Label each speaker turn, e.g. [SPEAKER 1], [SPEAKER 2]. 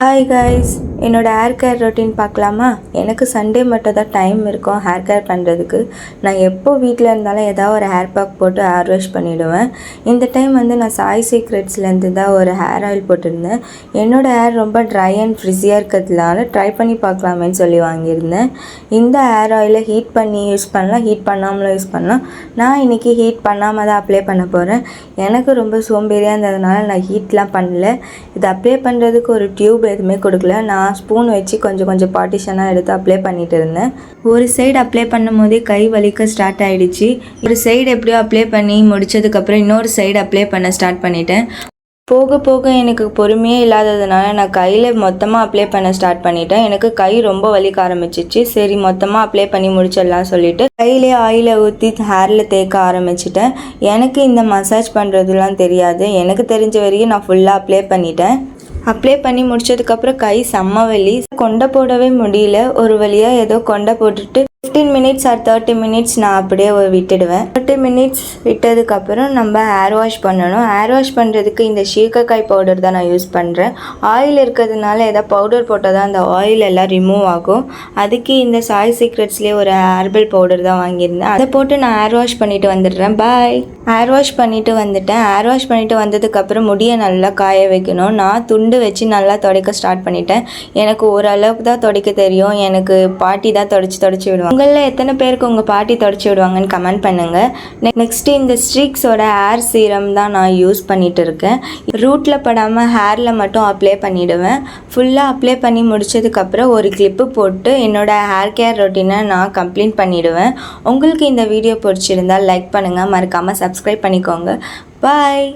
[SPEAKER 1] Hi guys, என்னோடய hair care routine பார்க்கலாமா? எனக்கு சண்டே மட்டும் தான் டைம் இருக்கும் ஹேர் கேர் பண்ணுறதுக்கு. நான் எப்போ வீட்டில் இருந்தாலும் ஏதாவது ஒரு ஹேர் பேக் போட்டு ஹேர் வாஷ் பண்ணிவிடுவேன். இந்த டைம் நான் சாய் சீக்ரெட்ஸ்லேருந்து தான் ஒரு ஹேர் ஆயில் போட்டிருந்தேன். என்னோடய ஹேர் ரொம்ப ட்ரை அண்ட் ஃப்ரிஸியாக இருக்கிறதுனால ட்ரை பண்ணி பார்க்கலாமேன்னு சொல்லி வாங்கியிருந்தேன். இந்த ஹேர் ஆயிலை ஹீட் பண்ணி யூஸ் பண்ணலாம், ஹீட் பண்ணாமலும் யூஸ் பண்ணலாம். நான் இன்றைக்கி ஹீட் பண்ணாமல் தான் அப்ளை பண்ண போகிறேன். எனக்கு ரொம்ப சோம்பேறியாக இருந்ததுனால நான் ஹீட்லாம் பண்ணல. இது அப்ளை பண்ணுறதுக்கு ஒரு டியூப் எதுவுமே கொடுக்கல. நான் ஸ்பூன் வச்சு கொஞ்சம் பார்ட்டிஷனாக எடுத்து அப்ளை பண்ணிட்டு இருந்தேன். ஒரு சைடு அப்ளை பண்ணும் போதே கை வலிக்க ஸ்டார்ட் ஆகிடுச்சு. ஒரு சைடு எப்படியோ அப்ளை பண்ணி முடித்ததுக்கப்புறம் இன்னொரு சைடு அப்ளை பண்ண ஸ்டார்ட் பண்ணிட்டேன். போக போக எனக்கு பொறுமையே இல்லாததுனால நான் கையில் மொத்தமாக அப்ளை பண்ண ஸ்டார்ட் பண்ணிட்டேன். எனக்கு கை ரொம்ப வலிக்க ஆரம்பிச்சிச்சு. சரி, மொத்தமாக அப்ளை பண்ணி முடிச்சிடலாம் சொல்லிட்டு கையிலே ஆயிலை ஊற்றி ஹேரில் தேய்க்க ஆரம்பிச்சிட்டேன். எனக்கு இந்த மசாஜ் பண்ணுறதுலாம் தெரியாது. எனக்கு தெரிஞ்ச வரைக்கும் நான் ஃபுல்லாக அப்ளை பண்ணிட்டேன். அப்ளை பண்ணி முடிச்சதுக்கப்புறம் கை செம்ம வலி, கொண்டை போடவே முடியல. ஒரு வழியாக ஏதோ கொண்டை போட்டுட்டு 15 minutes or 30 minutes நான் அப்படியே விட்டுடுவேன். 30 minutes விட்டதுக்கப்புறம் நம்ம ஹேர் வாஷ் பண்ணணும். ஹேர் வாஷ் பண்ணுறதுக்கு இந்த சீகக்காய் பவுடர் தான் நான் யூஸ் பண்ணுறேன். ஆயில் இருக்கிறதுனால ஏதாவது பவுடர் போட்டால் தான் அந்த ஆயில் எல்லாம் ரிமூவ் ஆகும். அதுக்கு இந்த சாய் சீக்ரெட்ஸ்லேயே ஒரு ஹேர்பல் பவுடர் தான் வாங்கியிருந்தேன். அதை போட்டு நான் ஹேர் வாஷ் பண்ணிவிட்டு வந்துடுறேன். பாய். ஹேர் வாஷ் பண்ணிவிட்டு வந்துட்டேன். ஹேர் வாஷ் பண்ணிவிட்டு வந்ததுக்கப்புறம் முடியை நல்லா காய வைக்கணும். நான் துண்டு வச்சு நல்லா துடைக்க ஸ்டார்ட் பண்ணிட்டேன். எனக்கு ஓரளவுக்கு தான் துடைக்க தெரியும். எனக்கு பாட்டி தான் தொடச்சி விடுவாங்க. உங்களில் எத்தனை பேருக்கு உங்கள் பாட்டி தொடச்சி விடுவாங்கன்னு கமெண்ட் பண்ணுங்கள். நெக்ஸ்ட்டு இந்த ஸ்ட்ரீக்ஸோட ஹேர் சீரம் தான் நான் யூஸ் பண்ணிகிட்டு இருக்கேன். ரூட்டில் படாமல் ஹேரில் மட்டும் அப்ளை பண்ணிவிடுவேன். ஃபுல்லாக அப்ளை பண்ணி முடிச்சதுக்கப்புறம் ஒரு கிளிப்பு போட்டு என்னோடய ஹேர் கேர் ரொட்டீனை நான் கம்ப்ளீட் பண்ணிவிடுவேன். உங்களுக்கு இந்த வீடியோ பிடிச்சிருந்தால் லைக் பண்ணுங்கள், மறக்காமல் சப்ஸ்கிரைப் பண்ணிக்கோங்க. பாய்.